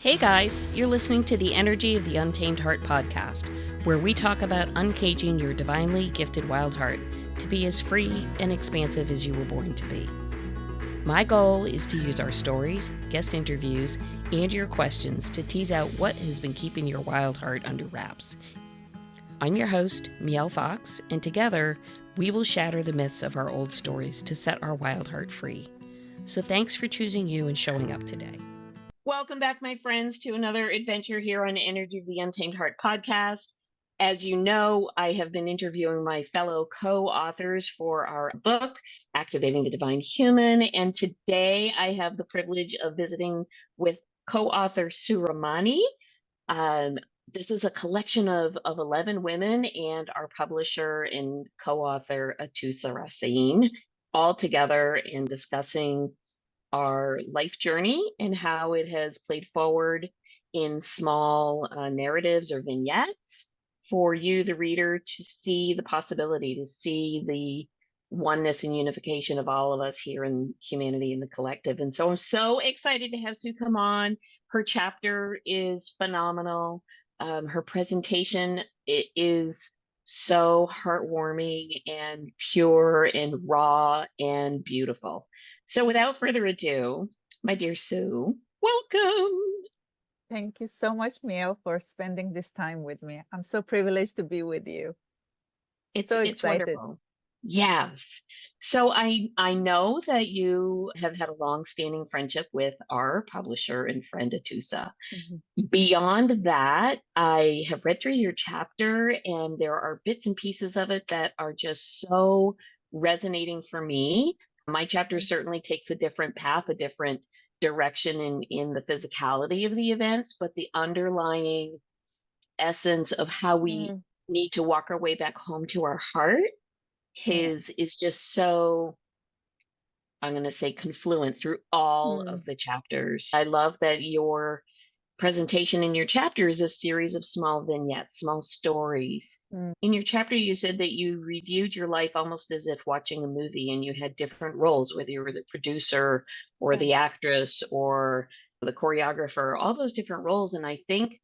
Hey guys, you're listening to the Energy of the Untamed Heart podcast, where we talk about uncaging your divinely gifted wild heart to be as free and expansive as you were born to be. My goal is to use our stories, guest interviews, and your questions to tease out what has been keeping your wild heart under wraps. I'm your host, Mielle Fox, and together we will shatter the myths of our old stories to set our wild heart free. So thanks for choosing you and showing up today. Welcome back, my friends, to another adventure here on Energy of the Untamed Heart podcast. As you know, I have been interviewing my fellow co-authors for our book, Activating the Divine Human. And today I have the privilege of visiting with co-author Sue Rahmani. This is a collection of 11 women and our publisher and co-author, Atusa Racine, all together and discussing our life journey and how it has played forward in small narratives or vignettes for you, the reader, to see the possibility, to see the oneness and unification of all of us here in humanity in the collective. And so I'm so excited to have Sue come on. Her chapter is phenomenal. Her presentation is so heartwarming and pure and raw and beautiful. So without further ado, my dear Sue, welcome. Thank you so much, Mielle, for spending this time with me. I'm so privileged to be with you. It's Excited. wonderful. Yes. So I know that you have had a long-standing friendship with our publisher and friend Atusa. Mm-hmm. Beyond that, I have read through your chapter and there are bits and pieces of it that are just so resonating for me. My chapter certainly takes a different path, a different direction in the physicality of the events, but the underlying essence of how we Mm, need to walk our way back home to our heart yeah. is just so, I'm going to say, confluent through all Mm, of the chapters. I love that your presentation in your chapter is a series of small vignettes, small stories. mm, In your chapter, you said that you reviewed your life almost as if watching a movie and you had different roles, whether you were the producer or yeah. the actress or the choreographer, all those different roles. And I think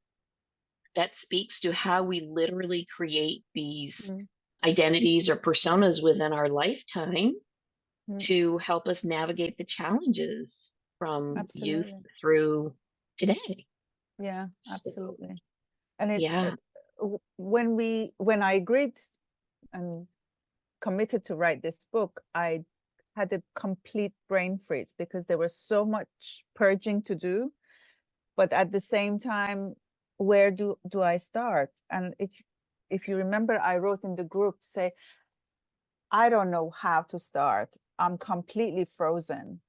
that speaks to how we literally create these Mm, identities or personas within our lifetime mm, to help us navigate the challenges from youth absolutely. through today. Yeah, So, absolutely. And yeah. when I agreed and committed to write this book, I had a complete brain freeze because there was so much purging to do. But at the same time, where do I start? And if you remember, I wrote in the group, say, I don't know how to start. I'm completely frozen.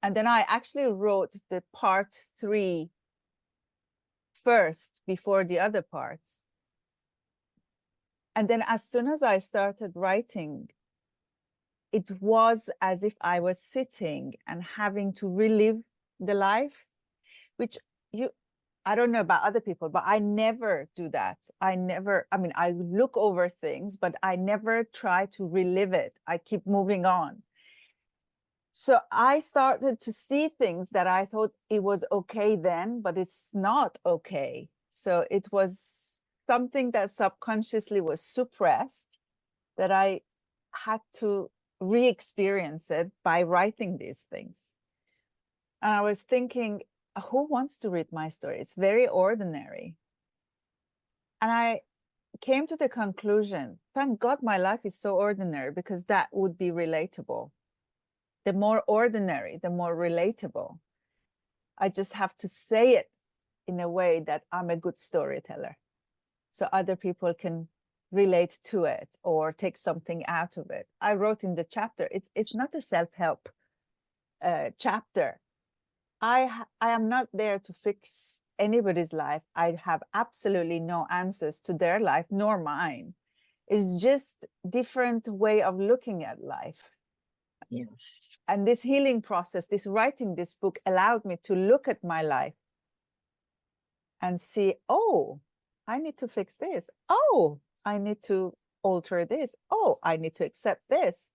And then I actually wrote the part 3 first before the other parts. And then as soon as I started writing, it was as if I was sitting and having to relive the life, which I don't know about other people, but I never do that. I mean, I look over things, but I never try to relive it. I keep moving on. So I started to see things that I thought it was okay then, but it's not okay. So it was something that subconsciously was suppressed that I had to re-experience it by writing these things. And I was thinking, who wants to read my story? It's very ordinary. And I came to the conclusion, thank God my life is so ordinary, because that would be relatable. The more ordinary, the more relatable. I just have to say it in a way that I'm a good storyteller, so other people can relate to it or take something out of it. I wrote in the chapter, it's not a self-help chapter. I am not there to fix anybody's life. I have absolutely no answers to their life nor mine. It's just different way of looking at life. Yes. And this healing process, this writing this book, allowed me to look at my life and see, oh, I need to fix this. Oh, I need to alter this. Oh, I need to accept this.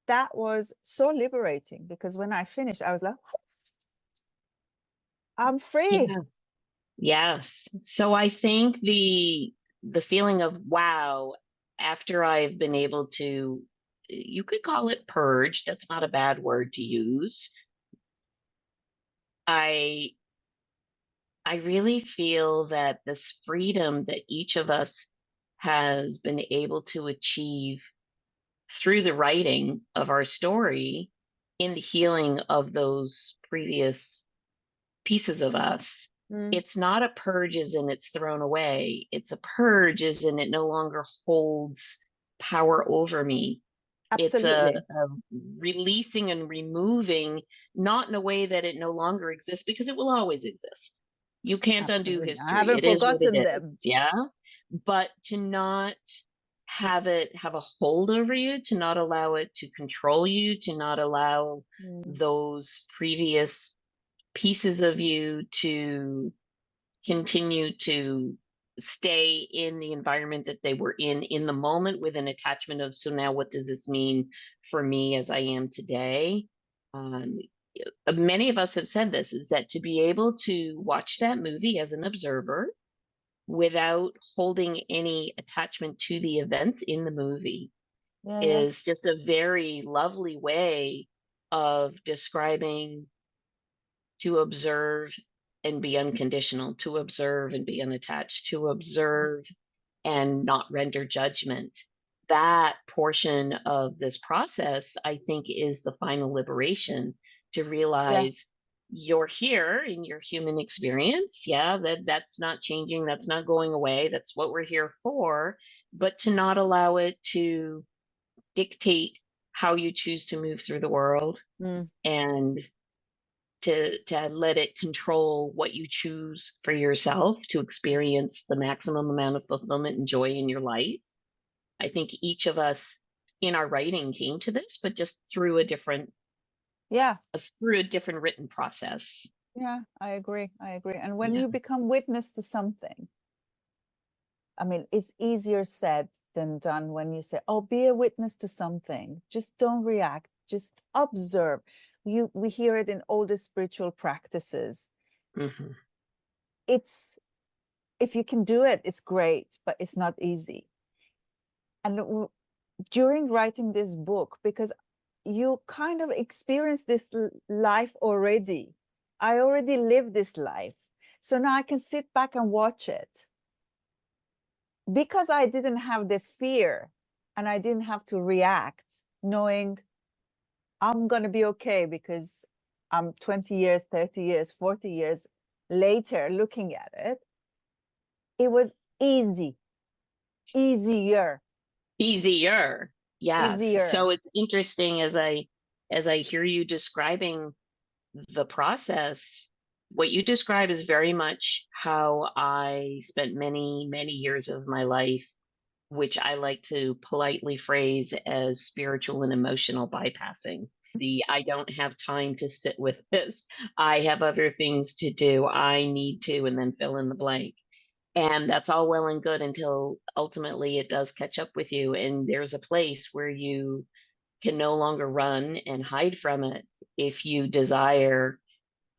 That was so liberating, because when I finished, I was like, I'm free. Yes. Yes. So I think the feeling of wow, after I've been able to, you could call it purge, that's not a bad word to use. I I really feel that this freedom that each of us has been able to achieve through the writing of our story in the healing of those previous pieces of us. Mm, It's not a purge as in it's thrown away. It's a purge as in it no longer holds power over me. It's absolutely. a releasing and removing, not in a way that it no longer exists, because it will always exist. You can't undo Absolutely. I history. haven't It is what it forgotten is. them. Yeah. But to not have it have a hold over you, to not allow it to control you, to not allow Mm, those previous pieces of you to continue to stay in the environment that they were in the moment with an attachment of, so now what does this mean for me as I am today? um, Many of us have said this, is that to be able to watch that movie as an observer without holding any attachment to the events in the movie yeah, yeah. is just a very lovely way of describing, to observe and be unconditional, to observe and be unattached, to observe and not render judgment. That portion of this process, I think, is the final liberation, to Yeah. realize you're here in your human experience. Yeah, that's not changing, that's not going away. That's what we're here for, but to not allow it to dictate how you choose to move through the world, Mm, and to let it control what you choose for yourself to experience the maximum amount of fulfillment and joy in your life. I think each of us in our writing came to this, but just yeah. through a different written process. Yeah. I agree. I agree. And when Yeah. you become witness to something, I mean, it's easier said than done when you say, oh, be a witness to something. Just don't react. Just observe. We hear it in all the spiritual practices. Hmm. It's, if you can do it, it's great, but it's not easy. And during writing this book, because you kind of experience this life already. I already lived this life. So now I can sit back and watch it. Because I didn't have the fear and I didn't have to react, knowing I'm going to be okay because I'm 20 years, 30 years, 40 years later looking at it. It was easy, easier, Easier. Yes. easier. So it's interesting as I hear you describing the process. What you describe is very much how I spent many, many years of my life, which I like to politely phrase as spiritual and emotional bypassing. The I don't have time to sit with this. I have other things to do. I need to, and then fill in the blank. And that's all well and good until ultimately it does catch up with you. And there's a place where you can no longer run and hide from it if you desire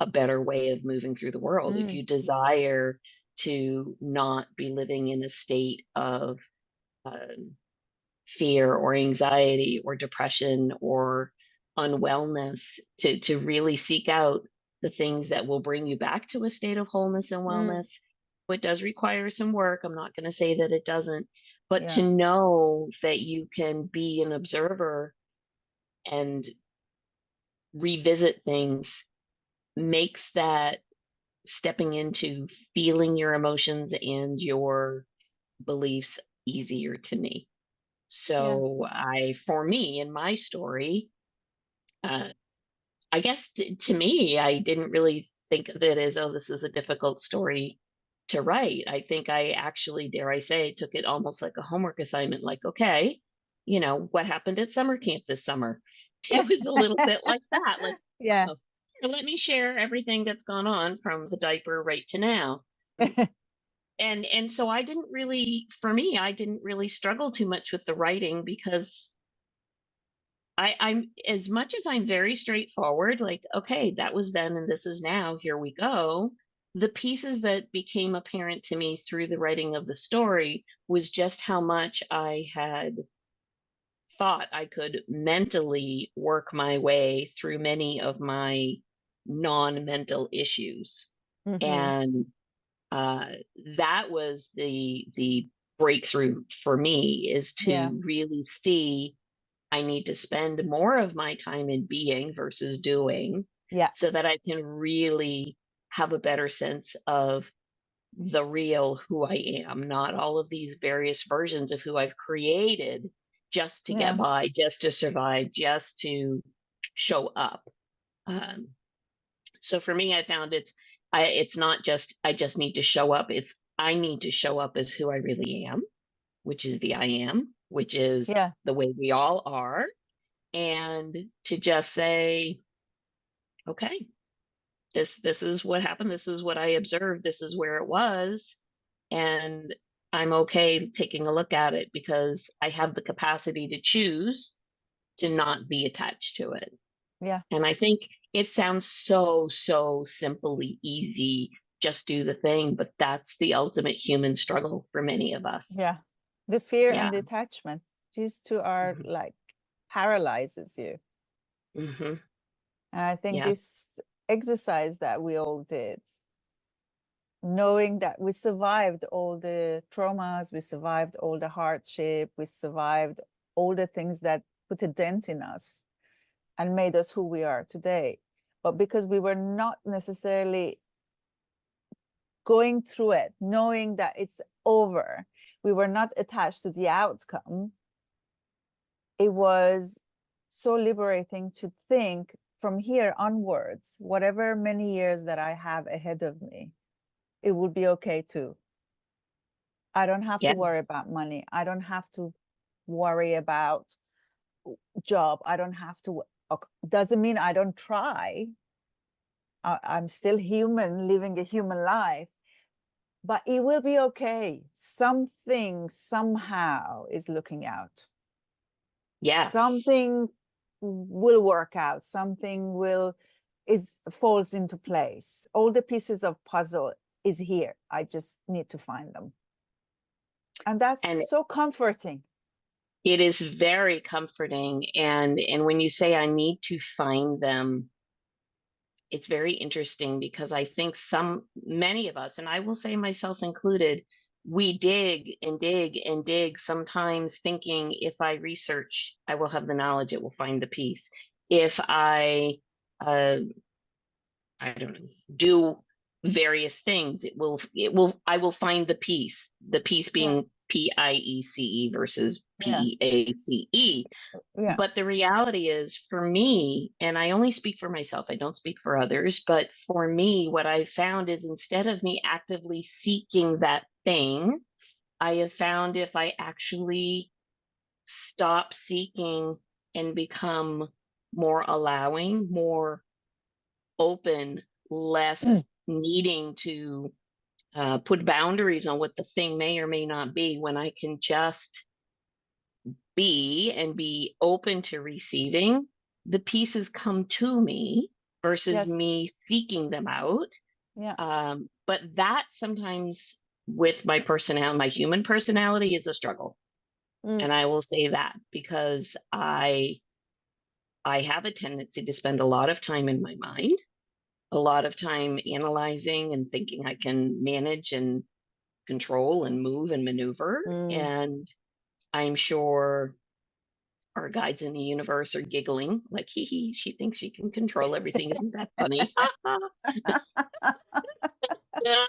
a better way of moving through the world, if Mm, you desire to not be living in a state of um, fear or anxiety or depression or unwellness, to really seek out the things that will bring you back to a state of wholeness and mm, wellness. It does require some work. I'm not going to say that it doesn't, but to yeah, know that you can be an observer and revisit things makes that stepping into feeling your emotions and your beliefs easier to me. yeah, So for me, in my story, uh, I guess to me, I didn't really think of it as, oh, this is a difficult story to write. I think I actually, dare I say, took it almost like a homework assignment, like, okay, what happened at summer camp this summer? It was a little bit like that, like, yeah, oh, here, let me share everything that's gone on from the diaper right to now. And so I didn't really, for me, I didn't really struggle too much with the writing because I'm as much as I'm very straightforward, like, okay, that was then and this is now, here we go. The pieces that became apparent to me through the writing of the story was just how much I had thought I could mentally work my way through many of my non-mental issues. Mm-hmm. And uh, that was the breakthrough for me, is Yeah. to really see I need to spend more of my time in being versus doing, Yeah. so that I can really have a better sense of the real who I am, not all of these various versions of who I've created just to get Yeah. by, just to survive, just to show up. Um, so for me, I found it's not just I just need to show up. It's I need to show up as who I really am, which is the I am, which is Yeah. the way we all are, and to just say, okay, this is what happened. This is what I observed. This is where it was, and I'm okay taking a look at it because I have the capacity to choose to not be attached to it. Yeah. And I think it sounds so simply easy, just do the thing, but that's the ultimate human struggle for many of us. Yeah. The fear and Yeah. the attachment, these two are Hmm. like paralyzes you. Hmm. And I think Yeah. this exercise that we all did, knowing that we survived all the traumas, we survived all the hardship, we survived all the things that put a dent in us and made us who we are today. But because we were not necessarily going through it, knowing that it's over, we were not attached to the outcome, it was so liberating to think from here onwards, whatever many years that I have ahead of me, it will be okay too. I don't have to worry Yes. about money. I don't have to worry about job. I don't have to, doesn't mean I don't try. I'm still human, living a human life, but it will be okay. Something somehow is looking out. Yes. Something will work out. Something will falls into place. All the pieces of puzzle is here. I just need to find them. And that's And so comforting. it is very comforting. And when you say I need to find them, it's very interesting because I think many of us, and I will say myself included, we dig and dig and dig, sometimes thinking if I research, I will have the knowledge, it will find the peace. If uh, I don't know, do various things, I will find the peace Yeah. being PIECE versus Yeah. PEACE. Yeah. But the reality is, for me, and I only speak for myself, I don't speak for others, but for me, what I found is instead of me actively seeking that thing, I have found if I actually stop seeking and become more allowing, more open, less needing to put boundaries on what the thing may or may not be, when I can just be and be open to receiving, the pieces come to me versus Yes. me seeking them out. Yeah. But that sometimes, with my personality, my human personality, is a struggle. Mm. And I will say that because I have a tendency to spend a lot of time in my mind, a lot of time analyzing and thinking I can manage and control and move and maneuver. Mm. And I'm sure our guides in the universe are giggling, like, hee hee, she thinks she can control everything. Isn't that funny? Yeah.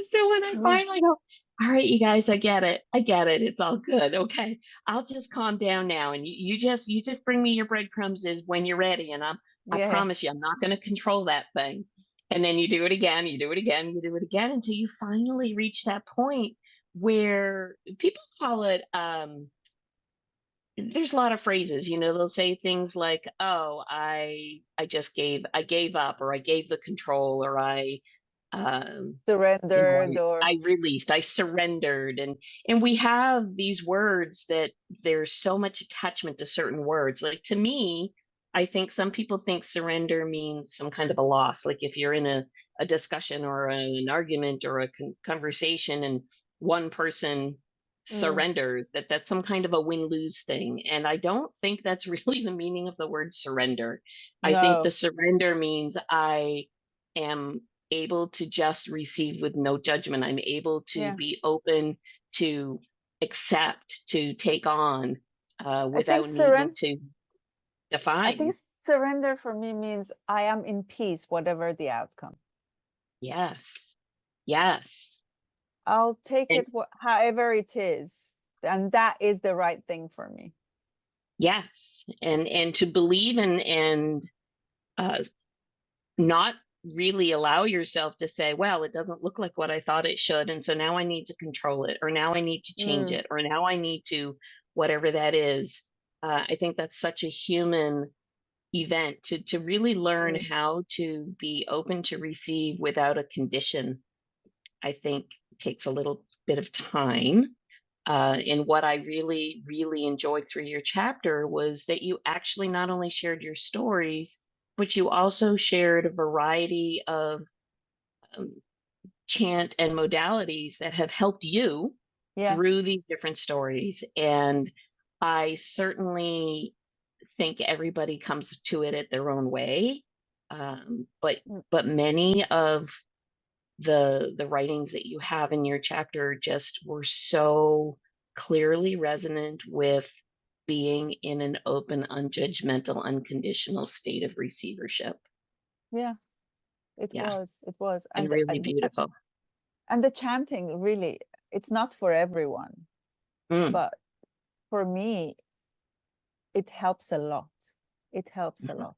So when I True. finally go, all right, you guys, I get it. I get it. It's all good. Okay. I'll just calm down now. And you just bring me your breadcrumbs is when you're ready. And I Yeah. promise you, I'm not going to control that thing. And then you do it again, you do it again, you do it again until you finally reach that point where people call it, there's a lot of phrases, they'll say things like, oh, I gave up, or I gave the control, or Surrendered or I released, I surrendered, and we have these words that there's so much attachment to certain words. Like to me, I think some people think surrender means some kind of a loss. Like if you're in a discussion or an argument or a conversation and one person mm, surrenders, that's some kind of a win-lose thing. And I don't think that's really the meaning of the word surrender. I think the no. surrender means I am able to just receive with no judgment. I'm able to Yeah. be open to accept, to take on, I think without needing surrender to I think define. surrender for me means I am in peace, whatever the outcome. Yes. Yes. I'll take And it however it is. And that is the right thing for me. yes. And to believe and uh, not really allow yourself to say, well, it doesn't look like what I thought it should. And so now I need to control it, or now I need to change Mm, it, or now I need to, whatever that is. I think that's such a human event to really learn mm, how to be open to receive without a condition. I think takes a little bit of time. And what I really, really enjoyed through your chapter was that you actually not only shared your stories, but you also shared a variety of um, chant and modalities that have helped you yeah. through these different stories. And I certainly think everybody comes to it at their own way. Mm, But many of the writings that you have in your chapter just were so clearly resonant with being in an open, unjudgmental, unconditional state of receivership. yeah, it Yeah, was. It was. and really beautiful. And the chanting really, it's not for everyone, Mm, but for me, it helps a lot. It helps a mhm. lot.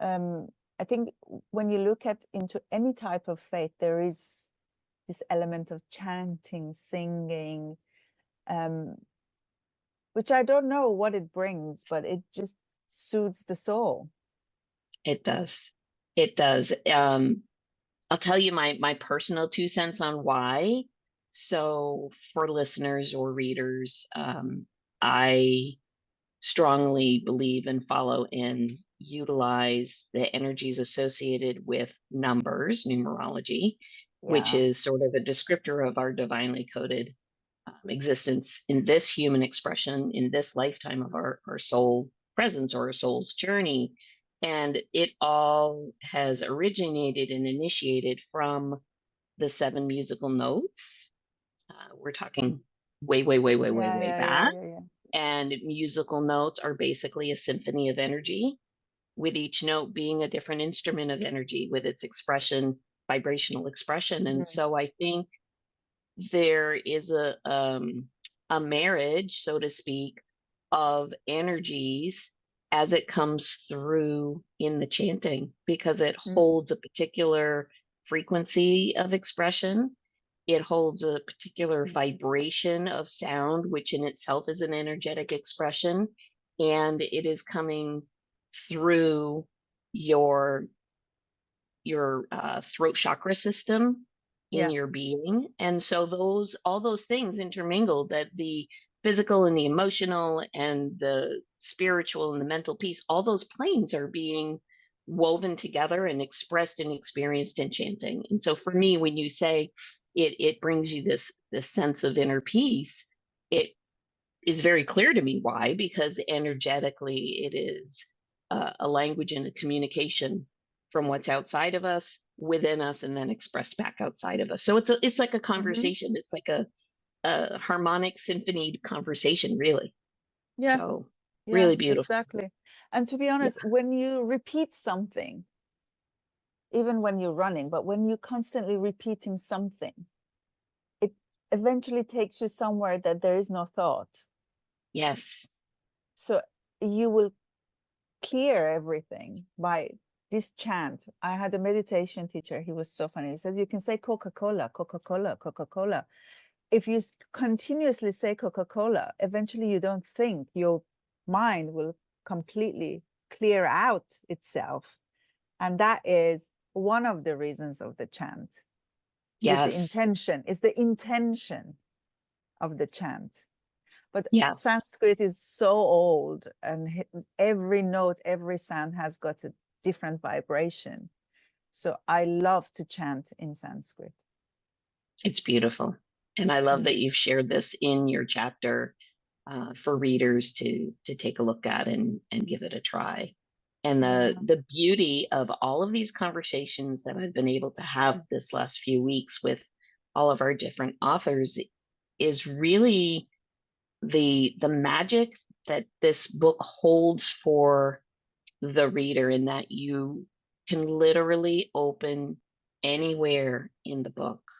Um, I think when you look at into any type of faith, there is this element of chanting, singing, um, which I don't know what it brings, but it just soothes the soul. It does. It does. I'll tell you my personal 2 cents on why. So for listeners or readers, I strongly believe and follow and utilize the energies associated with numbers, numerology, which Yeah. is sort of a descriptor of our divinely coded existence in this human expression, in this lifetime of our soul presence or our soul's journey. And it all has originated and initiated from the 7 musical notes. We're talking way, way, way, way, way, Yeah, way yeah, yeah, back. yeah, yeah. And musical notes are basically a symphony of energy, with each note being a different instrument of energy with its expression, vibrational expression. And Mhm. so I think there is a marriage, so to speak, of energies as it comes through in the chanting, because it Mm. holds a particular frequency of expression. It holds a particular vibration of sound, which in itself is an energetic expression, and it is coming through your throat chakra system in Yeah. your being. And so all those things intermingled, that the physical and the emotional and the spiritual and the mental piece, all those planes are being woven together and expressed and experienced in chanting. And so for me, when you say it brings you this sense of inner peace, it is very clear to me why, because energetically it is a language and a communication from what's outside of us, within us, and then expressed back outside of us. So it's like a Hmm. conversation. It's like a harmonic symphony conversation, really. Yeah. So Yeah, really beautiful. exactly. And to be Yeah. honest, when you repeat something, even when you're running, but when you're constantly repeating something, it eventually takes you somewhere that there is no thought. Yes. So you will clear everything by this chant. I had a meditation teacher. He was so funny. He said, you can say Coca-Cola, Coca-Cola, Coca-Cola. If you continuously say Coca-Cola, eventually you don't think, your mind will completely clear out itself. And that is one of the reasons of the chant. With the Yes. intention, it's the intention of the chant. But Yes. Sanskrit is so old, and every note, every sound has got a different vibration. So I love to chant in Sanskrit. It's beautiful. And I love Mm. that you've shared this in your chapter for readers to take a look at and give it a try. And Yeah. the beauty of all of these conversations that I've been able to have this last few weeks with all of our different authors is really the magic that this book holds for the reader, in that you can literally open anywhere in the book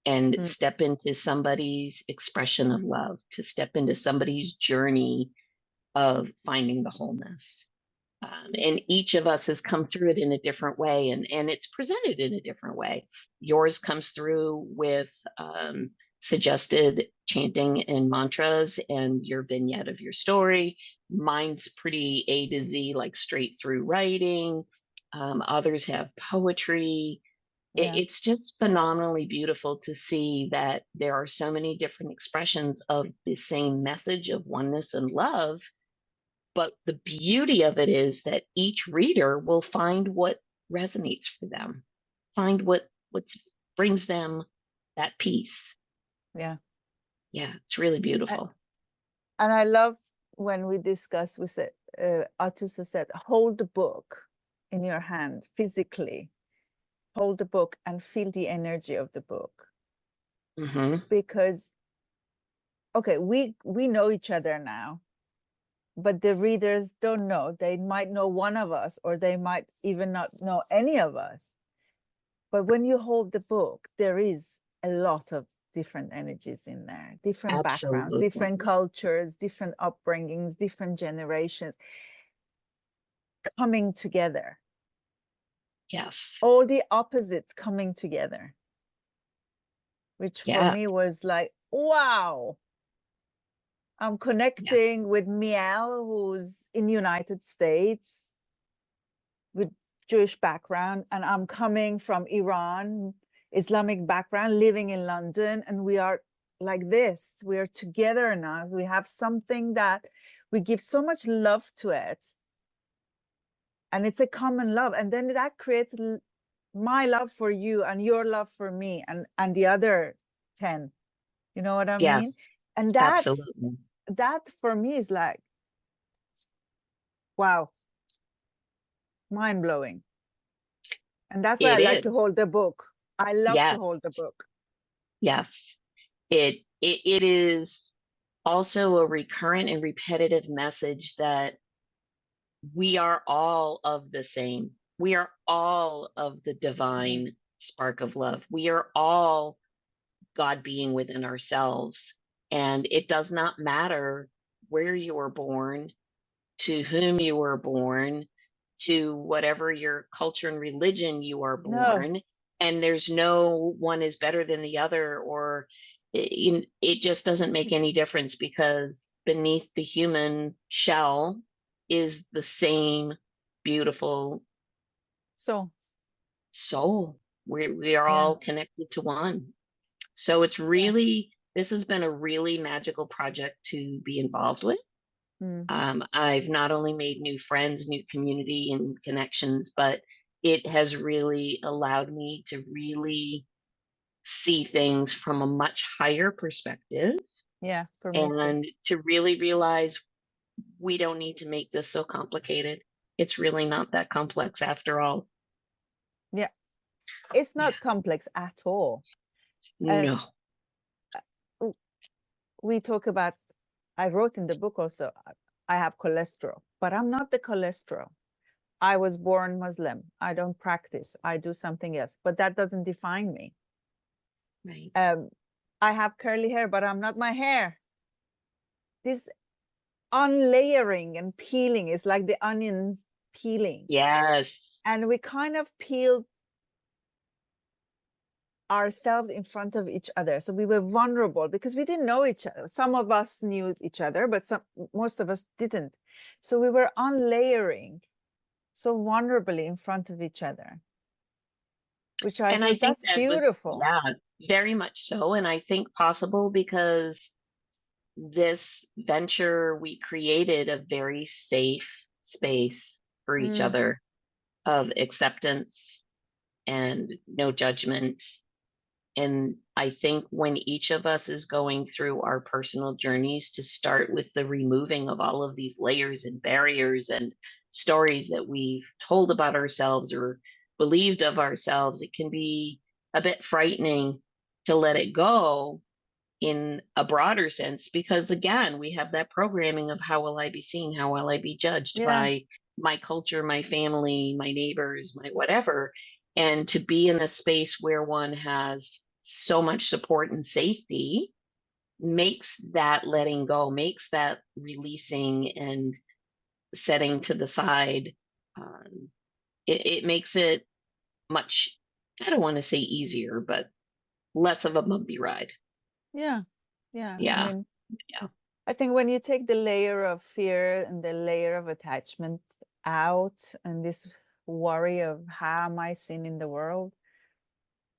and Mm. step into somebody's expression of love, to step into somebody's journey of finding the wholeness. And each of us has come through it in a different way, and it's presented in a different way. Yours comes through with suggested chanting and mantras and your vignette of your story. Mine's pretty A to Z, like straight through writing. Others have poetry. Yeah. It's just phenomenally beautiful to see that there are so many different expressions of the same message of oneness and love. But the beauty of it is that each reader will find what resonates for them, find what brings them that peace. Yeah. Yeah, it's really beautiful. And I love when we discuss, we said, Atusa said, hold the book in your hand physically, hold the book and feel the energy of the book. Mm-hmm. Because, okay, we know each other now, but the readers don't know. They might know one of us, or they might even not know any of us. But when you hold the book, there is a lot of different energies in there, different backgrounds, Absolutely. different cultures, different upbringings, different generations coming together. Yes. All the opposites coming together, which for Yeah. me was like, wow. I'm connecting with Miel, who's in the United States with Jewish background, and I'm coming from Iran, Islamic background, living in London, and we are like this. We are together now. We have something that we give so much love to it, and it's a common love, and then that creates my love for you and your love for me and the other 10. You know what I mean? Yes. And Absolutely. that for me is like, wow, mind-blowing. And that's why I It like to is. hold the book. I love to hold the Yes. book. Yes. It is also a recurrent and repetitive message that we are all of the same. We are all of the divine spark of love. We are all God being within ourselves. And it does not matter where you were born, to whom you were born, to whatever your culture and religion you are No, born. And there's no one is better than the other, or it just doesn't make any difference, because beneath the human shell is the same beautiful so soul. We are yeah, all connected to one. So it's yeah. really, this has been a really magical project to be involved with. Mm. I've not only made new friends, new community and connections, but it has really allowed me to really see things from a much higher perspective, Yeah, for me too. and to really realize we don't need to make this so complicated. It's really not that complex after all. Yeah, it's Yeah. not complex at all. And No. we talk about, I wrote in the book also, I have cholesterol, but I'm not the cholesterol. I was born Muslim. I don't practice. I do something else, but that doesn't define me. Right. I have curly hair, but I'm not my hair. This unlayering and peeling is like the onions peeling. Yes. And we kind of peeled ourselves in front of each other. So we were vulnerable because we didn't know each other. Some of us knew each other, but most of us didn't. So we were unlayering so vulnerably in front of each other. which I And I thought think that's that was, beautiful. yeah, very much so. And I think possible because this venture, we created a very safe space for each Mm, other of acceptance and no judgment. And I think when each of us is going through our personal journeys, to start with the removing of all of these layers and barriers and stories that we've told about ourselves or believed of ourselves, it can be a bit frightening to let it go in a broader sense, because again, we have that programming of how will I be seen, how will I be judged yeah, by my culture, my family, my neighbors, my whatever. And to be in a space where one has so much support and safety makes that letting go, makes that releasing and setting to the side. um, it makes it much, I don't want to say easier, but less of a bumpy ride. yeah, yeah. I Yeah, mean, yeah. I think when you take the layer of fear and the layer of attachment out, and this worry of how am I seen in the world,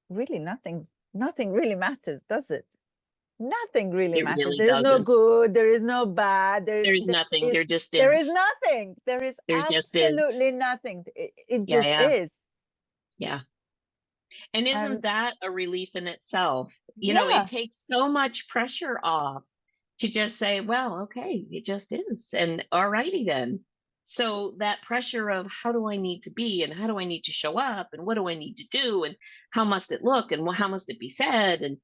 really nothing really matters, does it? Nothing really It matters. really There is no doesn't. good, there is no bad, There's nothing. There just there is is. nothing. There is There just is. absolutely nothing. It Yeah, just yeah, is. yeah. And isn't And that a relief in itself? You know, it yeah, takes so much pressure off to just say, well, okay, it just is. And all righty then. So that pressure of how do I need to be and how do I need to show up and what do I need to do and how must it look and how must it be said, and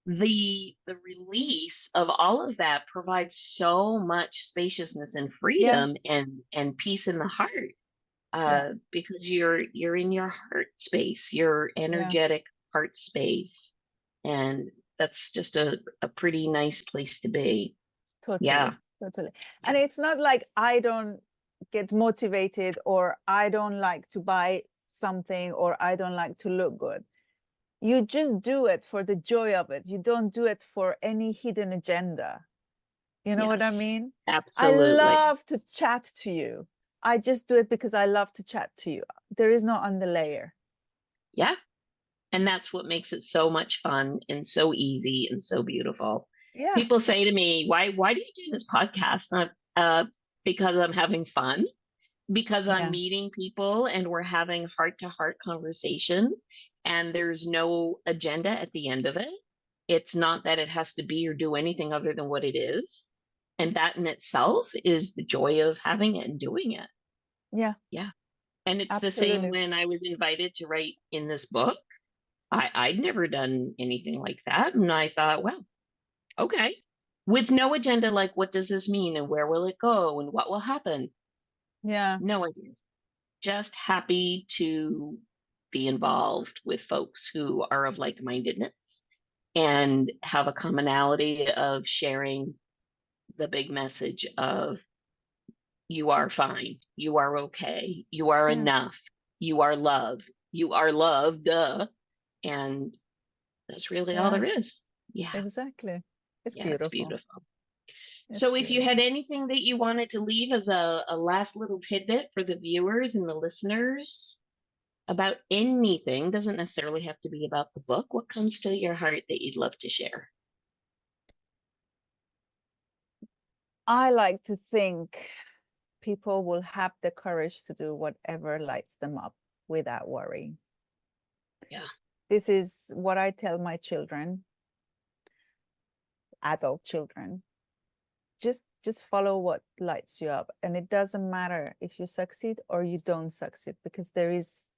the release of all of that provides so much spaciousness and yeah, freedom and peace in the heart, yeah, because you're in your heart space, your yeah, energetic heart space, and that's just a pretty nice place to be. Yeah, totally, totally. yeah, And it's not like I don't get motivated, or I don't like to buy something, or I don't like to look good. You just do it for the joy of it. You don't do it for any hidden agenda. You know what I yes, mean? I absolutely. love to chat to you. I just do it because I love to chat to you. There is no underlayer. Yeah, and that's what makes it so much fun and so easy and so beautiful. Yeah, People say to me, why do you do this podcast? Because I'm having fun, because I'm yeah, meeting people and we're having heart to heart conversation, and there's no agenda at the end of it. It's not that it has to be or do anything other than what it is. And that in itself is the joy of having it and doing it. yeah, Yeah. And it's the same absolutely. when I was invited to write in this book. I'd never done anything like that. And I thought, well, okay. With no agenda, like what does this mean and where will it go and what will happen? Yeah, No idea. Just happy to be involved with folks who are of like-mindedness and have a commonality of sharing the big message of you are fine, you are okay, you are yeah, enough, you are loved, you are loved, and that's really all yeah, there is. Yeah, exactly. It's yeah, it's beautiful. beautiful. It's So if you had beautiful. anything that you wanted to leave as a last little tidbit for the viewers and the listeners about anything, doesn't necessarily have to be about the book, what comes to your heart that you'd love to share? I like to think people will have the courage to do whatever lights them up without worry. Yeah, This is what I tell my children, adult children. Just follow what lights you up, and it doesn't matter if you succeed or you don't succeed, because there is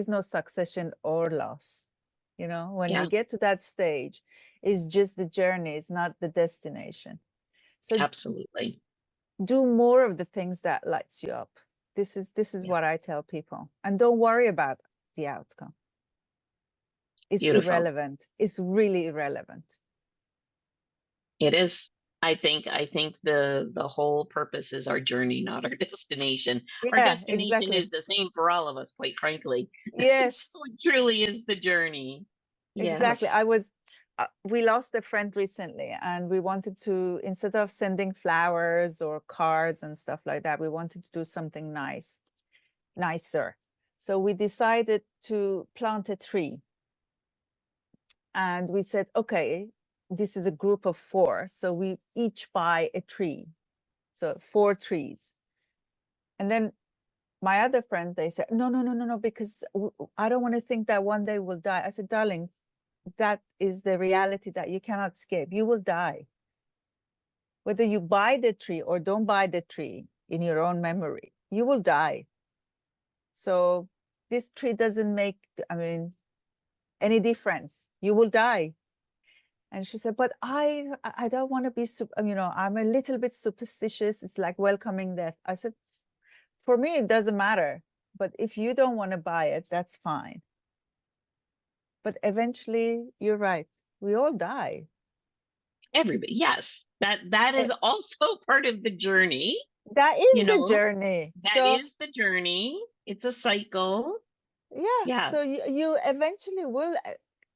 no succession or loss. When yeah, you get to that stage, it's just the journey, it's not the destination. So absolutely. do more of the things that lights you up. This is Yeah, what I tell people, and don't worry about the outcome. It's beautiful. irrelevant. It's really irrelevant. It is. I think the whole purpose is our journey, not our destination. Our Yeah, destination exactly. is the same for all of us, quite frankly. Yes, So it truly is the journey. exactly. Yes. We lost a friend recently, and we wanted to, instead of sending flowers or cards and stuff like that, we wanted to do something nicer. So we decided to plant a tree. And we said, okay, this is a group of 4. So we each buy a tree. So 4 trees. And then my other friend, they said, no, because I don't want to think that one day we'll die. I said, darling, that is the reality that you cannot escape. You will die. Whether you buy the tree or don't buy the tree in your own memory, you will die. So this tree doesn't make, any difference. You will die. And she said, but I don't want to be, I'm a little bit superstitious. It's like welcoming death. I said, for me, it doesn't matter. But if you don't want to buy it, that's fine. But eventually, you're right. We all die. Everybody, yes. That is also part of the journey. That is the journey. That is the journey. It's a cycle. Yeah. So you eventually will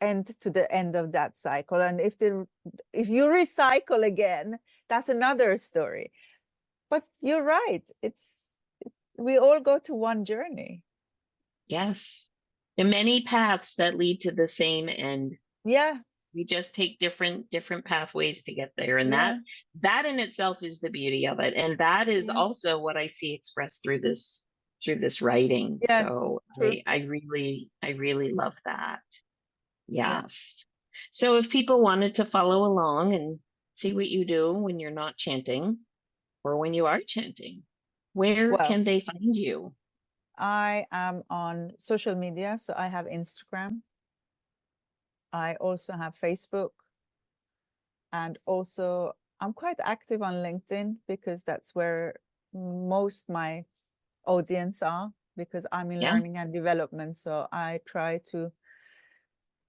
end to the end of that cycle. And if you recycle again, that's another story. But you're right. We all go to one journey. Yes. And many paths that lead to the same end. Yeah. We just take different pathways to get there. And that in itself is the beauty of it. And that is also what I see expressed through this writing. Yes, so true. I really love that. Yes. So if people wanted to follow along and see what you do when you're not chanting or when you are chanting, where can they find you? I am on social media. So I have Instagram. I also have Facebook. And also I'm quite active on LinkedIn because that's where most my audience are, because I'm in learning and development. So I try to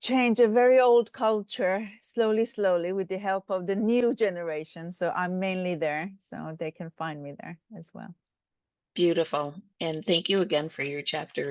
change a very old culture slowly with the help of the new generation. So I'm mainly there, so they can find me there as well. Beautiful. And thank you again for your chapter